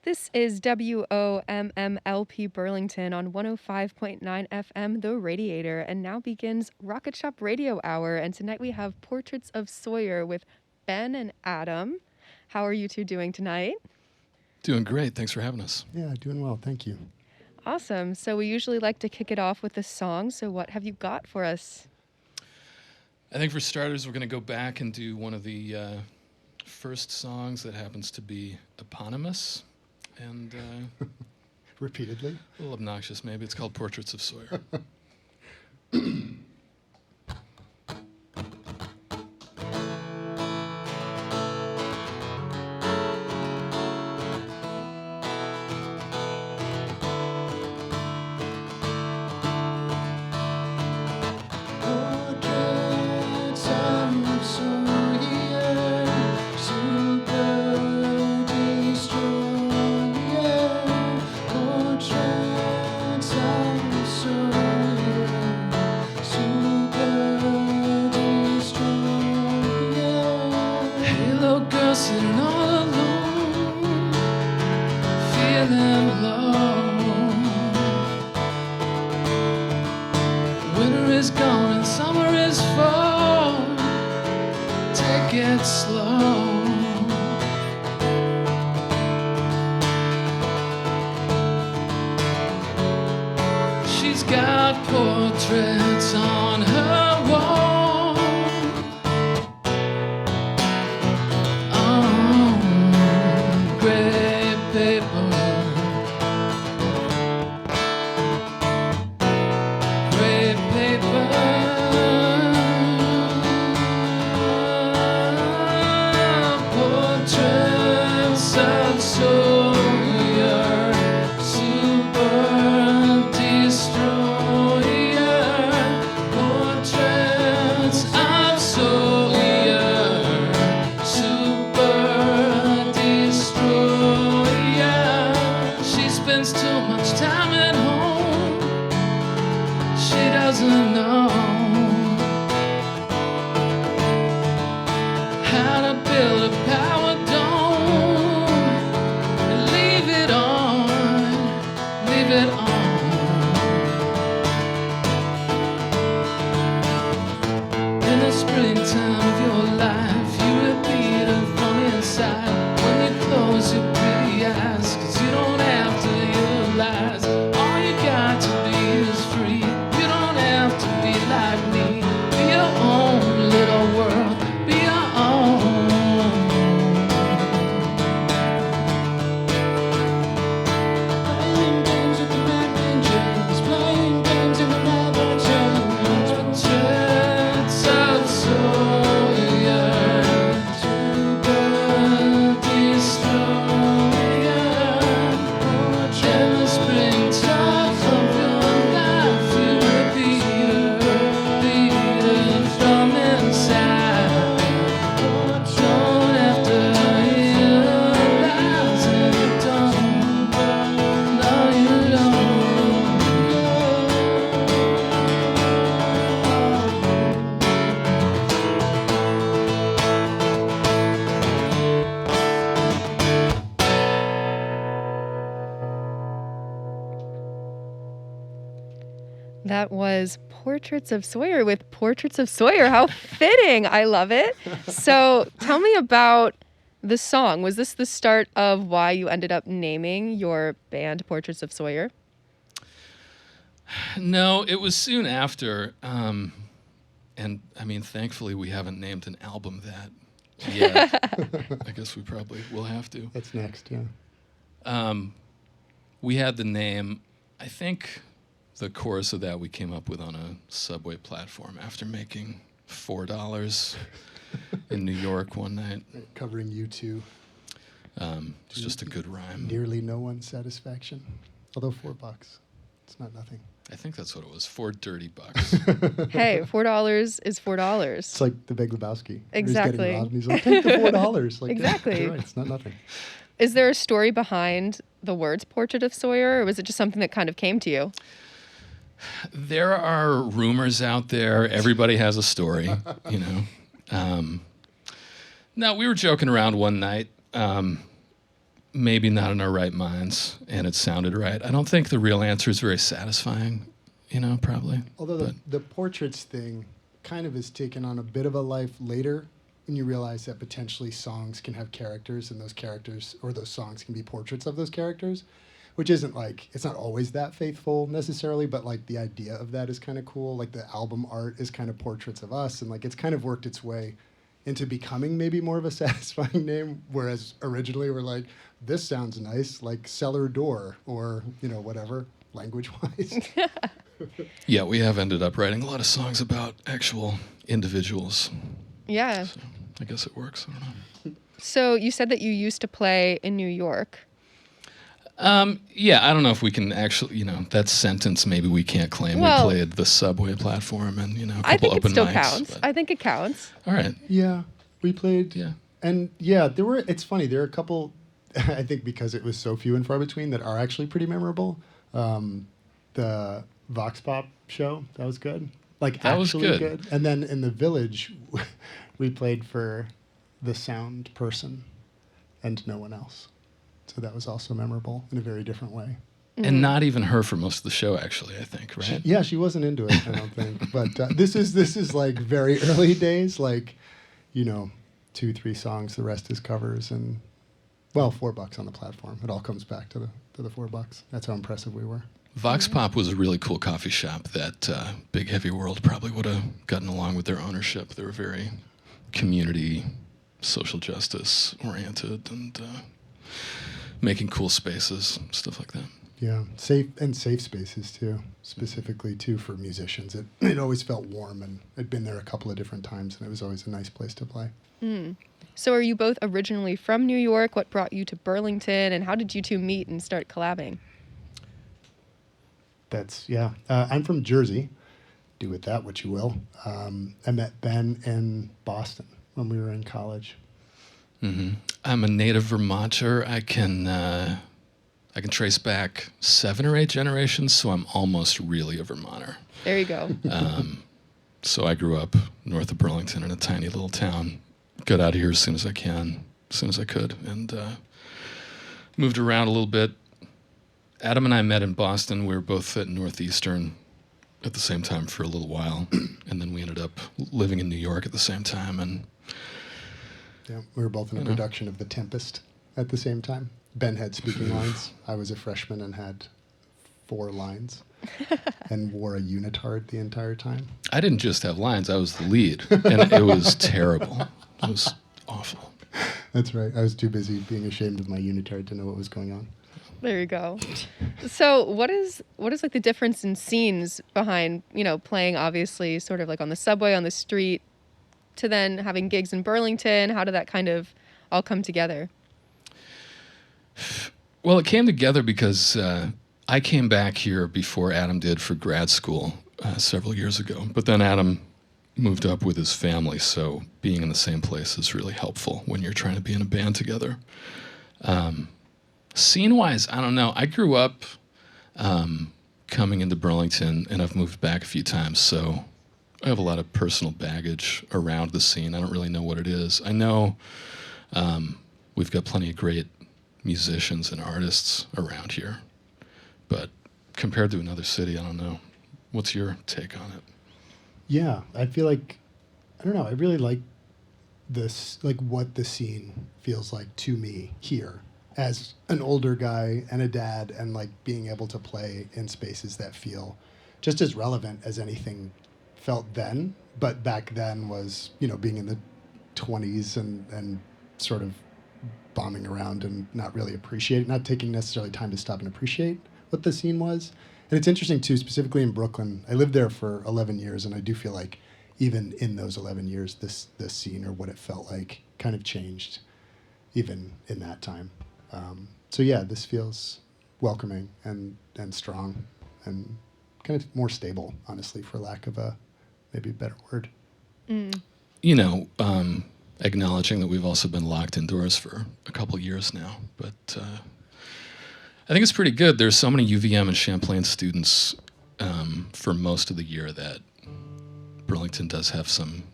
This is WOMMLP Burlington on 105.9 FM, The Radiator, and now begins Rocket Shop Radio Hour. And tonight we have Portraits of Sawyer with Ben and Adam. How are you two doing tonight? Doing great. Thanks for having us. Yeah, doing well. Thank you. Awesome. So we usually like to kick it off with a song. So what have you got for us? I think for starters, we're going to go back and do one of the first songs that happens to be eponymous and Repeatedly. a little obnoxious, maybe. It's called Portraits of Sawyer. Sitting all alone, feeling alone. Winter is gone and summer is fall. Take it slow. She's got portraits on her wall. That was Portraits of Sawyer with Portraits of Sawyer. How fitting. I love it. So tell me about the song. Was this the start of why you ended up naming your band Portraits of Sawyer? No, it was soon after. And I mean, thankfully, we haven't named an album that yet. I guess we probably will have to. That's next, yeah. We had the name, I think the chorus of that we came up with on a subway platform after making $4 in New York one night. Covering U2. It's just a good rhyme. Nearly no one's satisfaction. Although $4, it's not nothing. I think that's what it was, $4 dirty bucks. Hey, $4 is $4. It's like the Big Lebowski. Exactly. He's getting robbed and he's like, take the $4. Like, exactly. You're right, it's not nothing. Is there a story behind the words Portrait of Sawyer, or was it just something that kind of came to you? There are rumors out there. Everybody has a story, you know. No, we were joking around one night. maybe not in our right minds, and it sounded right. I don't think the real answer is very satisfying, probably. Although the portraits thing kind of is taken on a bit of a life later when you realize that potentially songs can have characters, and those characters or those songs can be portraits of those characters, which isn't like, it's not always that faithful necessarily, but like the idea of that is kind of cool. Like the album art is kind of portraits of us, and like it's kind of worked its way into becoming maybe more of a satisfying name, whereas originally we're like, this sounds nice, like cellar door or, whatever, language-wise. Yeah, we have ended up writing a lot of songs about actual individuals. Yeah. So I guess it works. I don't know. So you said that you used to play in New York. Yeah, I don't know if we can actually, that sentence maybe we can't claim. Well, we played the subway platform and, a couple I think it open still mics. counts. But- I think it counts. All right. Yeah, we played. Yeah. And it's funny, there are a couple, I think because it was so few and far between, that are actually pretty memorable. The Vox Pop show, that was good. Like, That was actually good. And then in the Village, we played for the sound person and no one else. So that was also memorable in a very different way. And not even her for most of the show, actually, I think, right? Yeah, she wasn't into it, I don't think. But this is like very early days, like, 2-3 songs, the rest is covers, and $4 on the platform. It all comes back to the $4. That's how impressive we were. Vox Pop was a really cool coffee shop that Big Heavy World probably would have gotten along with their ownership. They were very community, social justice oriented, and making cool spaces, stuff like that. Yeah, safe spaces too, specifically too for musicians. It always felt warm, and I'd been there a couple of different times, and it was always a nice place to play. So are you both originally from New York? What brought you to Burlington, and how did you two meet and start collabing? I'm from Jersey. Do with that what you will. I met Ben in Boston when we were in college. Mm-hmm. I'm a native Vermonter. I can trace back 7 or 8 generations, so I'm almost really a Vermonter. There you go. So I grew up north of Burlington in a tiny little town. Got out of here as soon as I could, and moved around a little bit. Adam and I met in Boston. We were both at Northeastern at the same time for a little while, and then we ended up living in New York at the same time. And yeah, we were both in a production of The Tempest at the same time. Ben had speaking lines. I was a freshman and had 4 lines and wore a unitard the entire time. I didn't just have lines. I was the lead, and it was terrible. It was awful. That's right. I was too busy being ashamed of my unitard to know what was going on. There you go. So what is like the difference in scenes behind, playing obviously sort of like on the subway, on the street, to then having gigs in Burlington? How did that kind of all come together? Well, it came together because I came back here before Adam did for grad school several years ago. But then Adam moved up with his family, so being in the same place is really helpful when you're trying to be in a band together. Scene-wise, I don't know. I grew up coming into Burlington, and I've moved back a few times, so I have a lot of personal baggage around the scene. I don't really know what it is. I know we've got plenty of great musicians and artists around here, but compared to another city, I don't know. What's your take on it? Yeah, I feel like, I don't know, I really like this, like what the scene feels like to me here as an older guy and a dad, and like being able to play in spaces that feel just as relevant as anything felt then, but back then was, being in the 20s and sort of bombing around and not really not taking necessarily time to stop and appreciate what the scene was. And it's interesting too, specifically in Brooklyn. I lived there for 11 years, and I do feel like even in those 11 years, this scene, or what it felt like, kind of changed even in that time. So yeah, this feels welcoming and strong and kind of more stable, honestly, for lack of a maybe better word. Acknowledging that we've also been locked indoors for a couple of years now, but I think it's pretty good. There's so many UVM and Champlain students for most of the year that Burlington does have some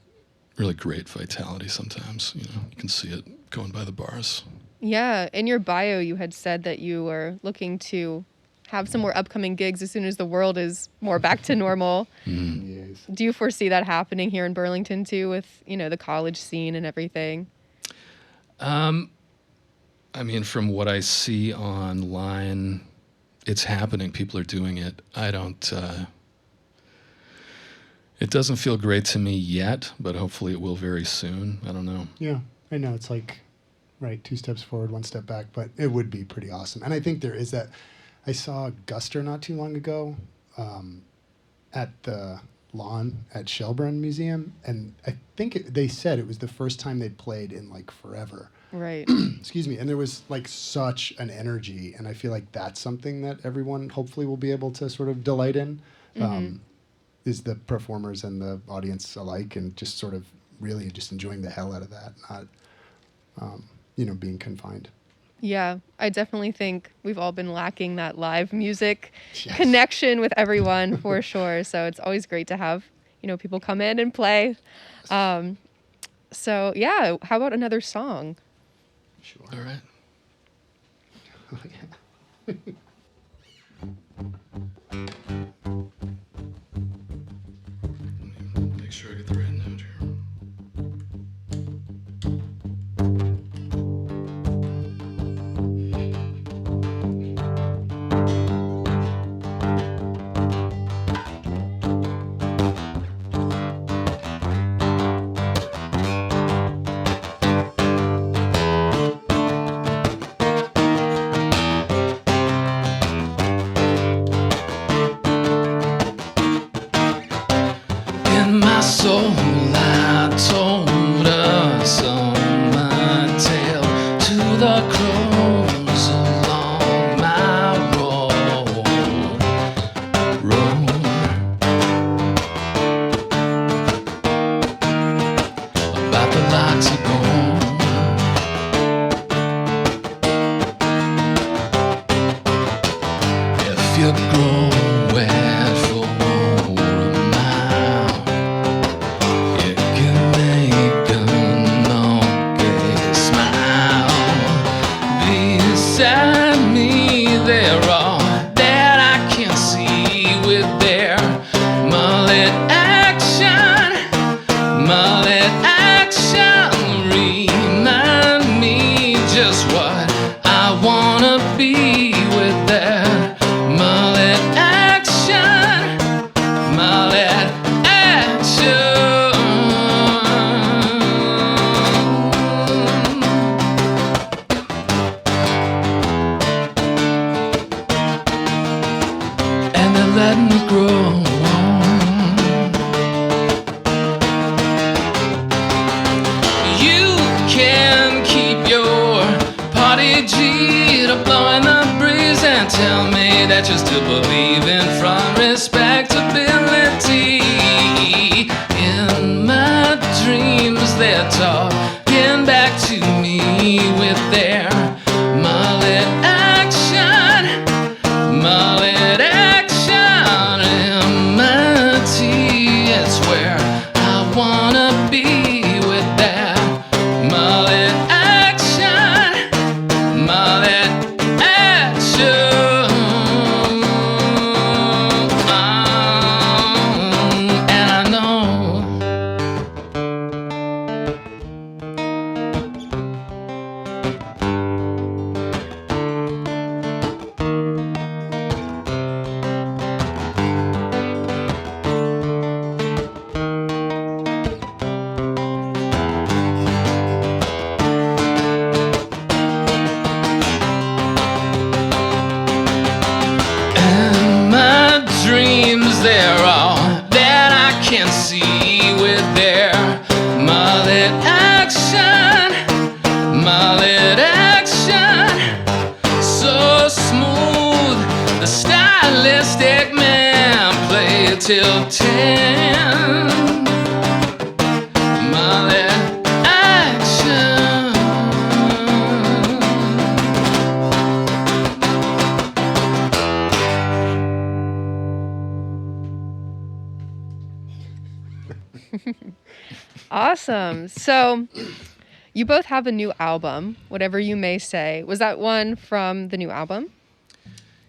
really great vitality sometimes. You can see it going by the bars. Yeah, in your bio, you had said that you were looking to have some more upcoming gigs as soon as the world is more back to normal. Yes. Do you foresee that happening here in Burlington too, with the college scene and everything? I mean, from what I see online, it's happening. People are doing it. I don't. It doesn't feel great to me yet, but hopefully it will very soon. I don't know. Yeah, I know it's like, right, 2 steps forward, 1 step back, but it would be pretty awesome. And I think there is that. I saw Guster not too long ago at the lawn at Shelburne Museum, and I think they said it was the first time they'd played in like forever. Right. Excuse me. And there was like such an energy, and I feel like that's something that everyone hopefully will be able to sort of delight in. Is the performers and the audience alike, and just sort of really just enjoying the hell out of that, not being confined. Yeah, I definitely think we've all been lacking that live music Yes. connection with everyone for sure. So it's always great to have, people come in and play. So yeah, how about another song? Sure. All right. Make sure I get the right note here. In my soul, I told us on my tail to the crows along my road. About the locks of gold. If you grow it for a mile, it can make a monkey smile. Beside me, they're all that I can see with their mullet action. Mullet action remind me just what I wanna be with that mullet action. Mullet action. And they're letting me grow. You can keep your party G to blowing the breeze and tell me that you still believe in front respectability. In my dreams, they're talking back to me with their mullet action. Mullet action. MIT, it's where I wanna be with that mullet action. Mullet action. And I know in my dreams they're all that I can see with their mullet action. Mullet action. So smooth, the stylistic man played till 10. Mullet action. Awesome. So You both have a new album, Whatever You May Say. Was that one from the new album?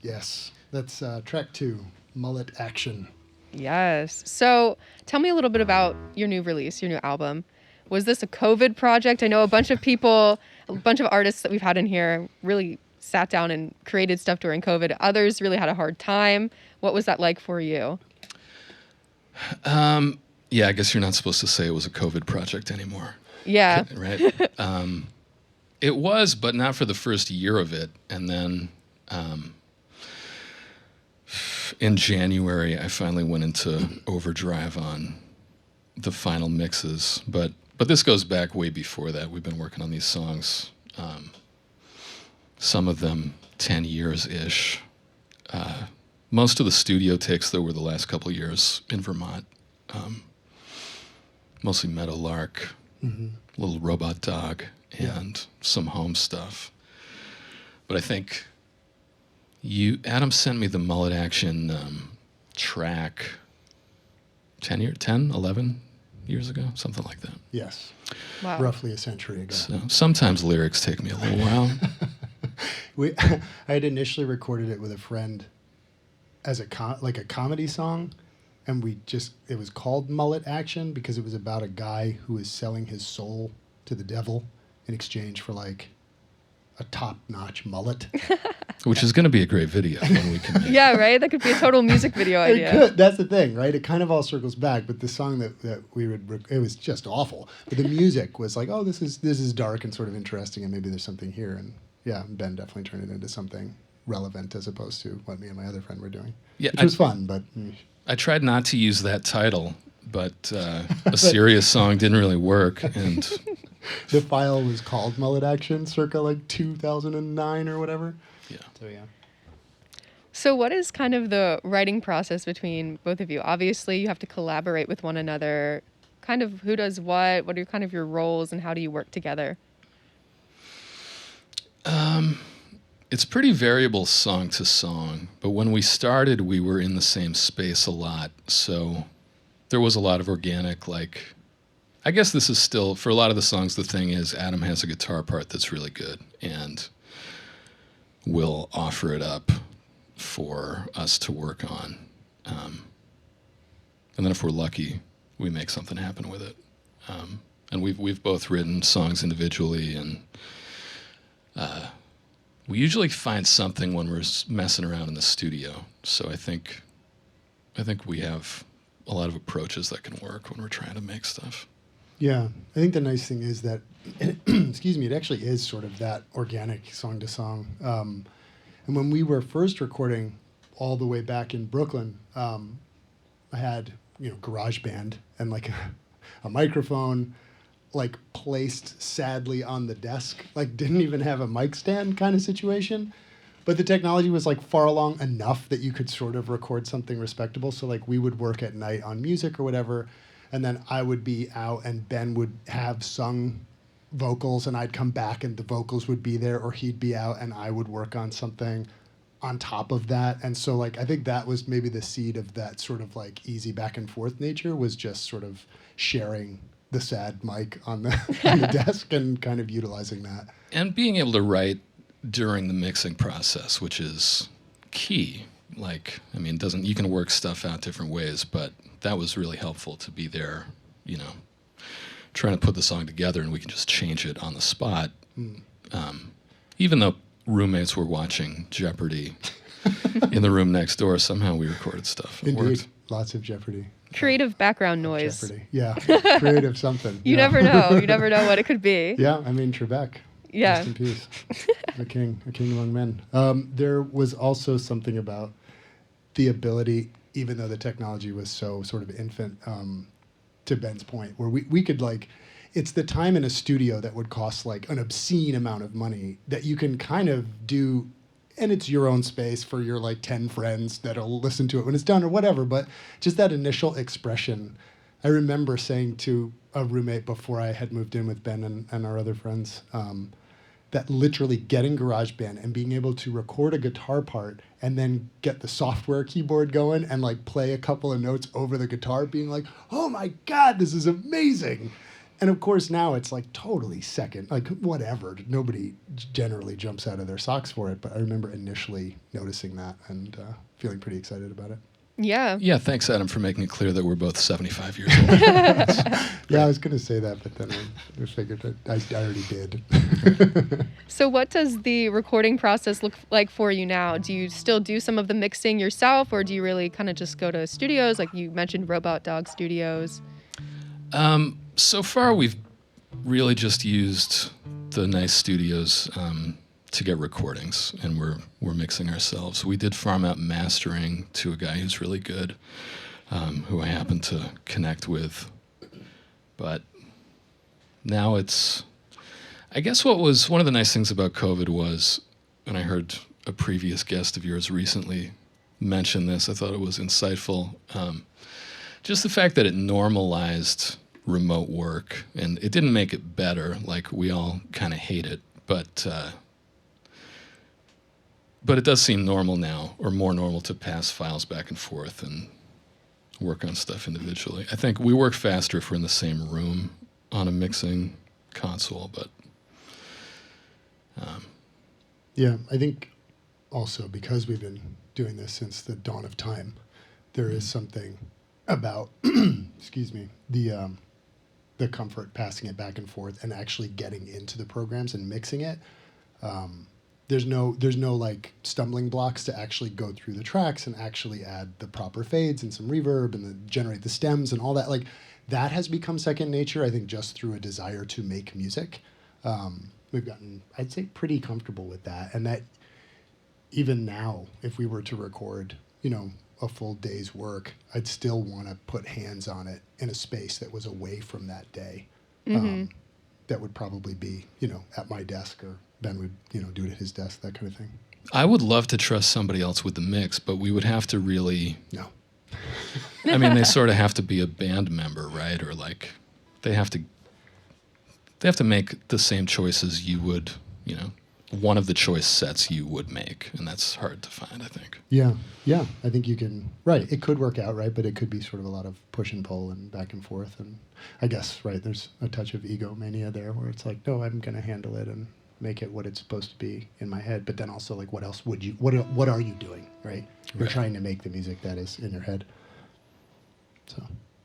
Yes, that's track 2, Mullet Action. Yes. So tell me a little bit about your new release, your new album. Was this a COVID project? I know a bunch of people, a bunch of artists that we've had in here really sat down and created stuff during COVID. Others really had a hard time. What was that like for you? Yeah, I guess you're not supposed to say it was a COVID project anymore. Yeah. Right? It was, but not for the first year of it. And then in January, I finally went into overdrive on the final mixes. But this goes back way before that. We've been working on these songs, some of them 10 years-ish. Most of the studio takes, though, were the last couple of years in Vermont. Mostly Meadowlark, Little Robot Dog, and some home stuff. But I think Adam sent me the Mullet Action track 11 years ago, something like that. Yes, Wow. roughly a century ago. So sometimes lyrics take me a little while. I had initially recorded it with a friend as a comedy song, and it was called Mullet Action because it was about a guy who was selling his soul to the devil in exchange for like a top-notch mullet. Which is going to be a great video when we can make Yeah, right? That could be a total music video It idea. could. That's the thing, right? It kind of all circles back, but the song that we would, it was just awful. But the music was like, oh, this is dark and sort of interesting, and maybe there's something here. And yeah, Ben definitely turned it into something relevant as opposed to what me and my other friend were doing. Yeah, which was fun, but I tried not to use that title, but a serious song didn't really work. And the file was called Mullet Action circa like 2009 or whatever. yeah. So yeah. So what is kind of the writing process between both of you? Obviously, you have to collaborate with one another. Kind of who does what are kind of your roles, and how do you work together? It's pretty variable song to song, but when we started, we were in the same space a lot, so there was a lot of organic, like, I guess this is still, for a lot of the songs, the thing is Adam has a guitar part that's really good, and we'll offer it up for us to work on. And then if we're lucky, we make something happen with it. And we've both written songs individually, and we usually find something when we're messing around in the studio. So I think we have a lot of approaches that can work when we're trying to make stuff. Yeah, I think the nice thing is that, excuse me, it actually is sort of that organic song to song. And when we were first recording all the way back in Brooklyn, I had, GarageBand and like a microphone, like placed sadly on the desk, like didn't even have a mic stand kind of situation. But the technology was like far along enough that you could sort of record something respectable. So like we would work at night on music or whatever, and then I would be out and Ben would have sung vocals and I'd come back and the vocals would be there, or he'd be out and I would work on something on top of that. And so like I think that was maybe the seed of that sort of like easy back and forth nature, was just sort of sharing the sad mic on the on the desk and kind of utilizing that. And being able to write during the mixing process, which is key. Like, I mean, you can work stuff out different ways, but that was really helpful to be there, trying to put the song together, and we can just change it on the spot. Even though roommates were watching Jeopardy in the room next door, somehow we recorded stuff. It Indeed, worked. lots of Jeopardy. Creative background noise. Jeopardy, yeah, creative something. You never know. You never know what it could be. Yeah, I mean Trebek. Yeah. Rest in peace. a king among men. There was also something about the ability, even though the technology was so sort of infant, to Ben's point, where we could like, it's the time in a studio that would cost like an obscene amount of money that you can kind of do, and it's your own space for your like 10 friends that'll listen to it when it's done or whatever, but just that initial expression. I remember saying to a roommate before I had moved in with Ben and our other friends, that literally getting GarageBand and being able to record a guitar part and then get the software keyboard going and like play a couple of notes over the guitar, being like, oh my God, this is amazing. And of course now it's like totally second, like whatever. Nobody generally jumps out of their socks for it, but I remember initially noticing that and feeling pretty excited about it. Yeah. Yeah, thanks, Adam, for making it clear that we're both 75 years old. Yeah, I was going to say that, but then I figured that I already did. So what does the recording process look like for you now? Do you still do some of the mixing yourself, or do you really kind of just go to studios? Like you mentioned Robot Dog Studios. So far, we've really just used the nice studios to get recordings, and we're mixing ourselves. We did farm out mastering to a guy who's really good, who I happen to connect with. But now I guess what was one of the nice things about COVID was, and I heard a previous guest of yours recently mention this, I thought it was insightful, just the fact that it normalized remote work, and it didn't make it better, like we all kind of hate it, but it does seem normal now, or more normal, to pass files back and forth and work on stuff individually. I think we work faster if we're in the same room on a mixing console, but Yeah, I think also because we've been doing this since the dawn of time, there is something about excuse me, the comfort passing it back and forth and actually getting into the programs and mixing it. There's no like stumbling blocks to actually go through the tracks and actually add the proper fades and some reverb and generate the stems and all that. Like that has become second nature, I think, just through a desire to make music. We've gotten, I'd say, pretty comfortable with that. And that even now, if we were to record, a full day's work, I'd still want to put hands on it in a space that was away from that day. Mm-hmm. That would probably be, at my desk, or Ben would, do it at his desk, that kind of thing. I would love to trust somebody else with the mix, but we would have to really... No. I mean, they sort of have to be a band member, right? Or like, they have to make the same choices you would, one of the choice sets you would make, and that's hard to find, I think. Yeah, I think you can, right, it could work out, right, but it could be sort of a lot of push and pull and back and forth, and I guess, right, there's a touch of egomania there where it's like, no, I'm going to handle it and make it what it's supposed to be in my head, but then also, like, what else would you, what are you doing, right? You're Right. trying to make the music that is in your head, so.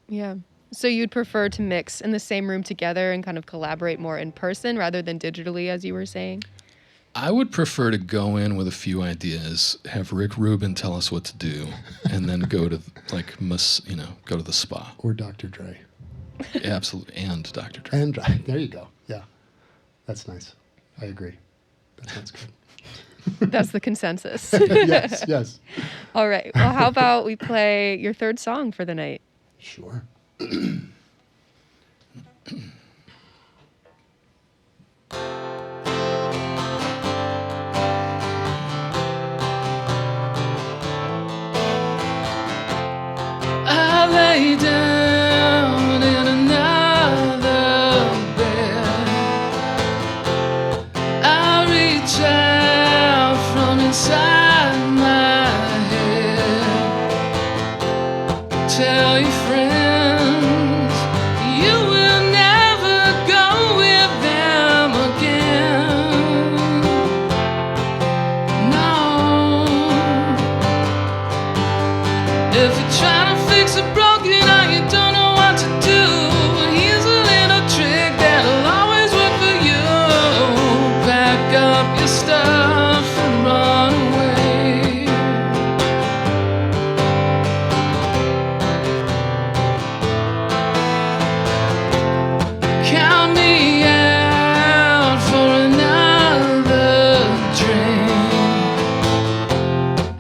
Yeah. So you'd prefer to mix in the same room together and kind of collaborate more in person rather than digitally, as you were saying? I would prefer to go in with a few ideas, have Rick Rubin tell us what to do, and then go to go to the spa. Or Dr. Dre. Absolutely, and Dr. Dre. And there you go, yeah. That's nice. I agree. That sounds good. That's the consensus. Yes. All right. Well, how about we play your third song for the night? Sure. I lay down in another bed. I reach out from inside my head. Tell your friends you will never go with them again. No. If you're trying to fix a broken heart, you don't know what to do. Here's a little trick that'll always work for you. Pack up your stuff and run away. Count me out for another drink.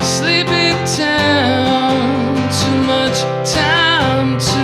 Sleepy town, too much time to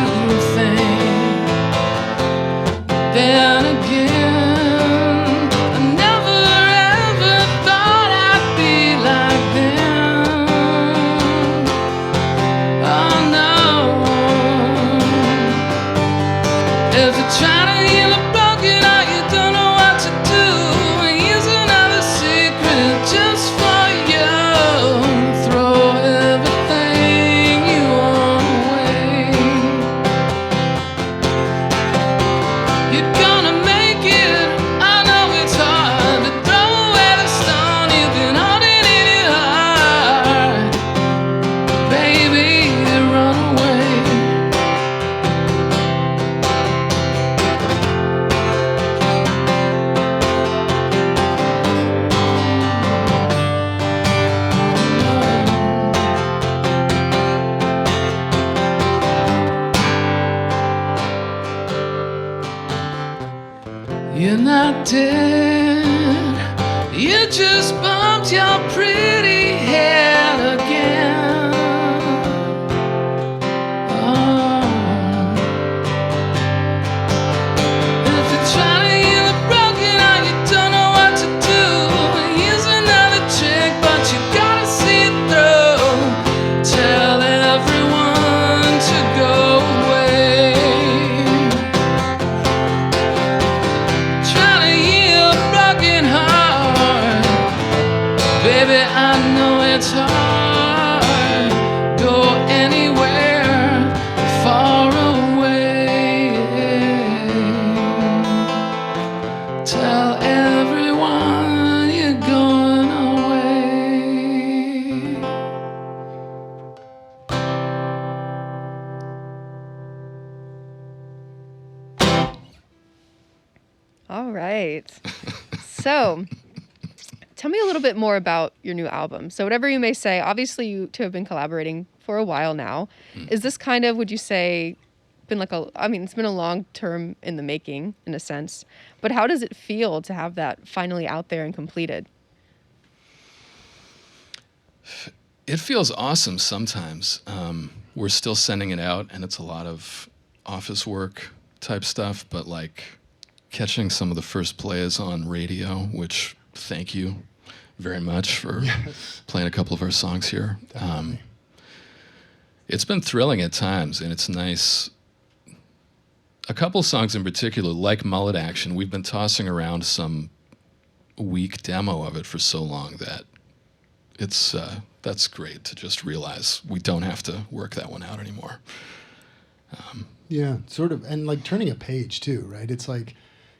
did. You just bumped your pretty head again. Oh. If you're trying to heal a broken heart, you don't know what to do. Here's another trick, but you gotta see it through. Tell everyone to go away. Trying to heal a broken heart, baby, I know it's hard. Go anywhere far away. Tell everyone you're going away. All right. So, tell me a little bit more about your new album. So, whatever you may say, obviously you two have been collaborating for a while now. Is this kind of, would you say, been like it's been a long term in the making in a sense, but how does it feel to have that finally out there and completed? It feels awesome sometimes. We're still sending it out, and it's a lot of office work type stuff, but like catching some of the first plays on radio, which thank you very much for playing a couple of our songs here. It's been thrilling at times, and it's nice. A couple songs in particular, like Mullet Action, we've been tossing around some weak demo of it for so long that it's that's great to just realize we don't have to work that one out anymore. Yeah, sort of. And like turning a page too, right? It's like,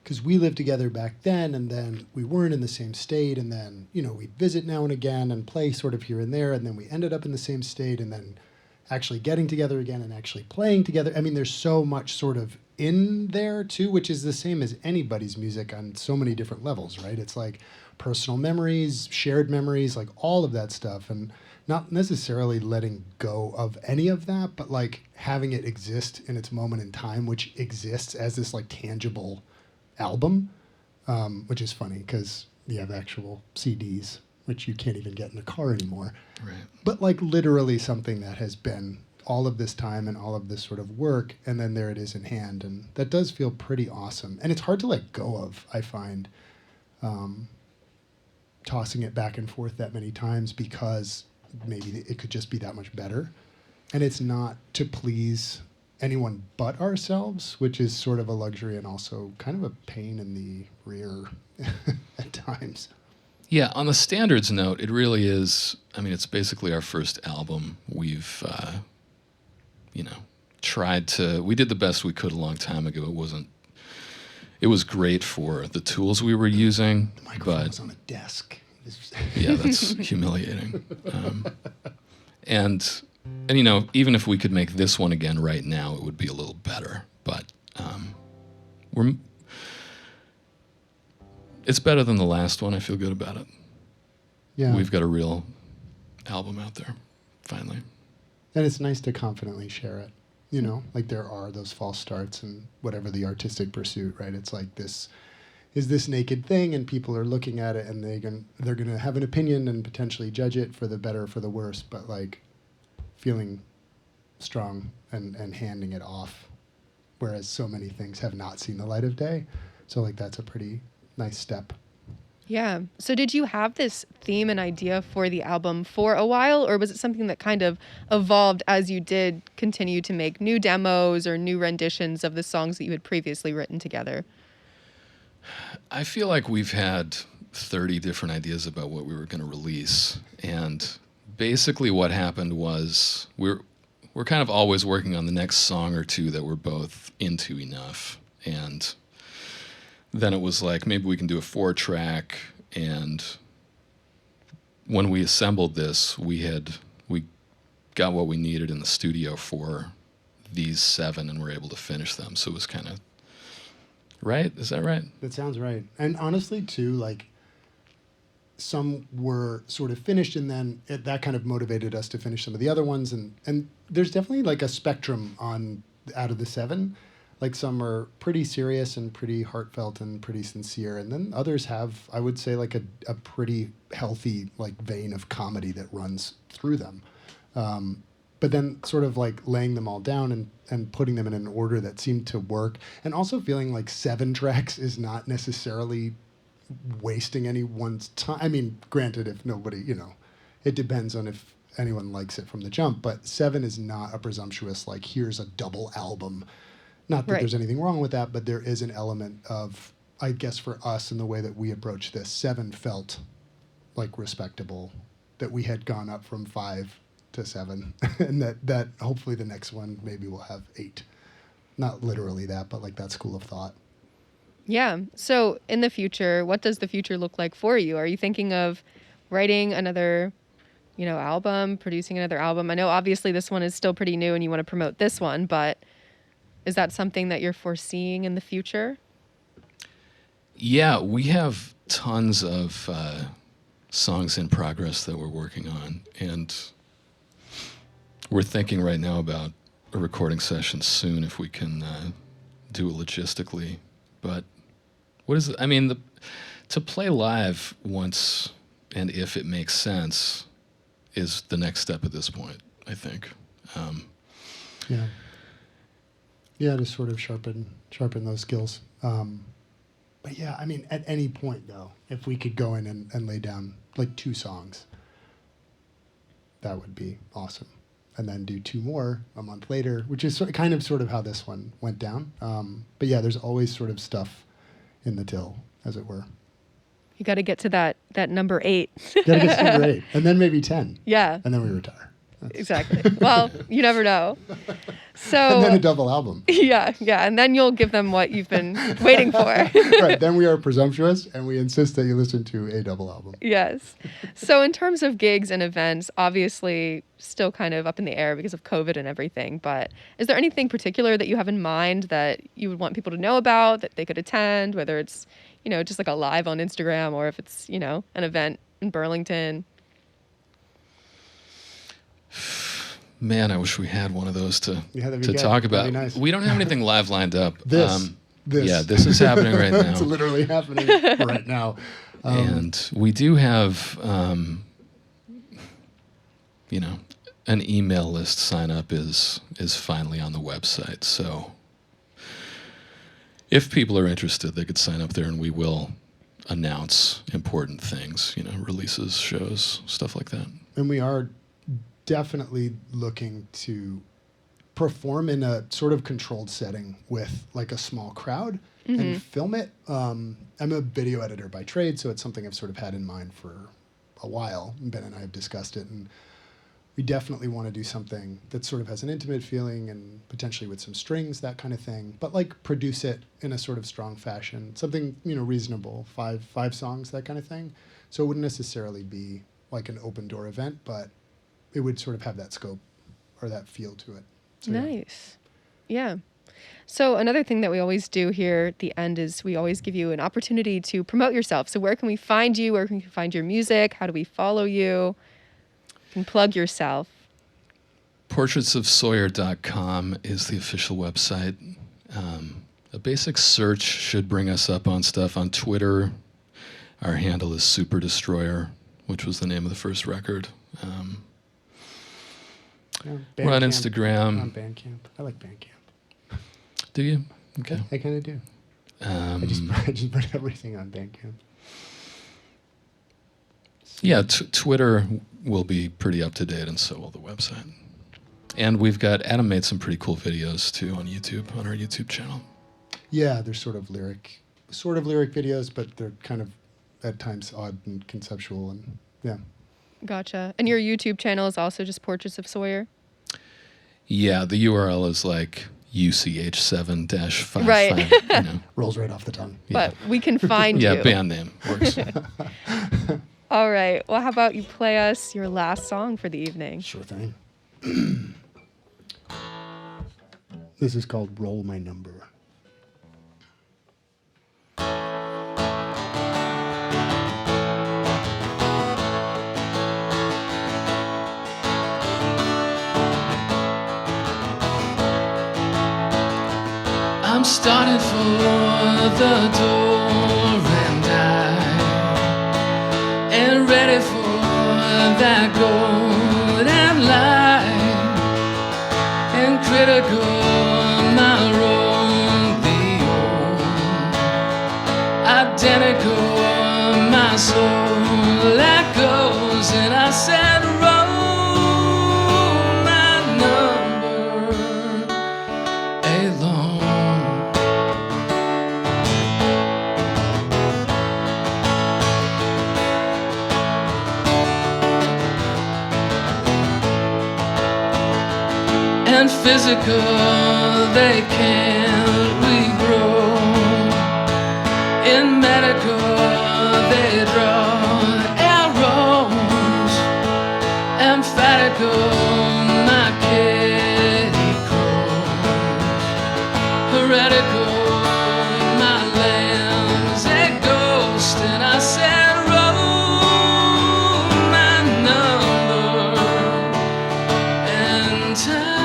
because we lived together back then, and then we weren't in the same state, and then, we'd visit now and again and play sort of here and there, and then we ended up in the same state, and then actually getting together again and actually playing together. I mean, there's so much sort of in there too, which is the same as anybody's music on so many different levels, right? It's like personal memories, shared memories, like all of that stuff, and not necessarily letting go of any of that, but like having it exist in its moment in time, which exists as this like tangible album, which is funny because you have actual CDs, which you can't even get in a car anymore. Right. But like literally something that has been all of this time and all of this sort of work, and then there it is in hand, and that does feel pretty awesome. And it's hard to let go of, I find, tossing it back and forth that many times, because maybe it could just be that much better. And it's not to please anyone but ourselves, which is sort of a luxury and also kind of a pain in the rear at times. Yeah, on the standards note, it really is. I mean, it's basically our first album. We've, tried to. We did the best we could a long time ago. It was great for the tools we were using. The microphone but was on a desk. yeah, that's humiliating. And even if we could make this one again right now, it would be a little better. But it's better than the last one. I feel good about it. Yeah. We've got a real album out there, finally. And it's nice to confidently share it. Like there are those false starts and whatever the artistic pursuit, right? It's like this is this naked thing, and people are looking at it, and they're gonna have an opinion and potentially judge it for the better or for the worse, but like feeling strong and handing it off, whereas so many things have not seen the light of day. So like that's a pretty nice step. Yeah. So did you have this theme and idea for the album for a while, or was it something that kind of evolved as you did continue to make new demos or new renditions of the songs that you had previously written together? I feel like we've had 30 different ideas about what we were going to release, and basically what happened was we're kind of always working on the next song or two that we're both into enough, and then it was like, maybe we can do a 4-track, and when we assembled this, we got what we needed in the studio for these 7, and we're able to finish them. So it was kind of, right? Is that right? That sounds right. And honestly, too, like, some were sort of finished, and then that kind of motivated us to finish some of the other ones. And there's definitely like a spectrum out of the 7. Like some are pretty serious and pretty heartfelt and pretty sincere, and then others have, I would say, like a pretty healthy like vein of comedy that runs through them. But then sort of like laying them all down and putting them in an order that seemed to work, and also feeling like 7 tracks is not necessarily wasting anyone's time. I mean, granted, if nobody, it depends on if anyone likes it from the jump, but 7 is not a presumptuous, like, here's a double album. Not that Right. there's anything wrong with that, but there is an element of, I guess for us in the way that we approach this, 7 felt like respectable, that we had gone up from 5 to 7, and that hopefully the next one maybe will have 8. Not literally that, but like that school of thought. Yeah. So in the future, what does the future look like for you? Are you thinking of writing another, album, producing another album? I know obviously this one is still pretty new and you want to promote this one, but is that something that you're foreseeing in the future? Yeah, we have tons of songs in progress that we're working on, and we're thinking right now about a recording session soon if we can do it logistically. But what is it? I mean, to play live once and if it makes sense is the next step at this point, I think. Yeah. Yeah, to sort of sharpen those skills. But yeah, I mean, at any point though, if we could go in and lay down like 2 songs, that would be awesome. And then do 2 more a month later, which is kind of how this one went down. But yeah, there's always sort of stuff in the till, as it were. You got to get to that number 8. Gotta get to number 8, and then maybe 10, Yeah, and then we retire. exactly. Well, you never know. So And then a double album. yeah, and then you'll give them what you've been waiting for. Right, then we are presumptuous, and we insist that you listen to a double album. Yes. So in terms of gigs and events, obviously still kind of up in the air because of COVID and everything, but is there anything particular that you have in mind that you would want people to know about, that they could attend, whether it's, just like a live on Instagram or if it's, an event in Burlington? Man, I wish we had one of those to that'd be good. talk That'd about. be nice. We don't have anything live lined up. This. Yeah, this is happening right now. It's literally happening right now. And we do have, an email list sign up is finally on the website. So if people are interested, they could sign up there, and we will announce important things, releases, shows, stuff like that. And we are definitely looking to perform in a sort of controlled setting with like a small crowd and film it. I'm a video editor by trade, so it's something I've sort of had in mind for a while. Ben and I have discussed it, and we definitely want to do something that sort of has an intimate feeling and potentially with some strings, that kind of thing, but like produce it in a sort of strong fashion, something, reasonable, five songs, that kind of thing. So it wouldn't necessarily be like an open door event, but it would sort of have that scope or that feel to it. So, Nice. Yeah. So another thing that we always do here at the end is we always give you an opportunity to promote yourself. So where can we find you? Where can we find your music? How do we follow you? You can plug yourself. Portraitsofsawyer.com is the official website. A basic search should bring us up on stuff. On Twitter, our handle is Super Destroyer, which was the name of the first record. We're on Instagram. On Bandcamp. I like Bandcamp. Do you? Okay. I kind of do. I just put everything on Bandcamp. Yeah, Twitter will be pretty up to date, and so will the website. And we've got Adam made some pretty cool videos too on YouTube, on our YouTube channel. Yeah, they're sort of lyric videos, but they're kind of at times odd and conceptual, and yeah. Gotcha. And your YouTube channel is also just Portraits of Sawyer? Yeah, the URL is like UCH7-55. Right. Rolls right off the tongue. But we can find you. Yeah, band name works. All right. Well, how about you play us your last song for the evening? Sure thing. This is called Roll My Number. started for the door, and I ain't ready for that golden light. And critical, my wrong, the old identical, my soul that goes, and I said, roll my number alone. And physical, they can't regrow. In medical, they draw arrows. Emphatical, my kitty crows. Heretical, my lamb's a ghost, and I said, roll my number and time.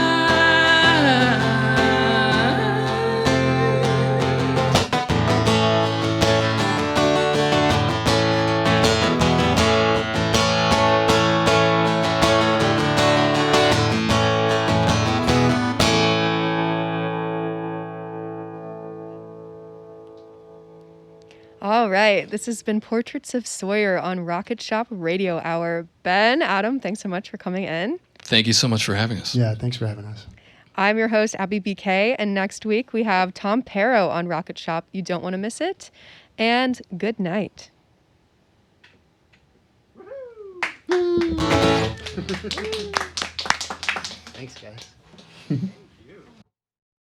All right, this has been Portraits of Sawyer on Rocket Shop Radio Hour. Ben, Adam, thanks so much for coming in. Thank you so much for having us. Yeah, thanks for having us. I'm your host, Abby BK, and next week we have Tom Pero on Rocket Shop. You don't want to miss it. And good night. Thanks, guys.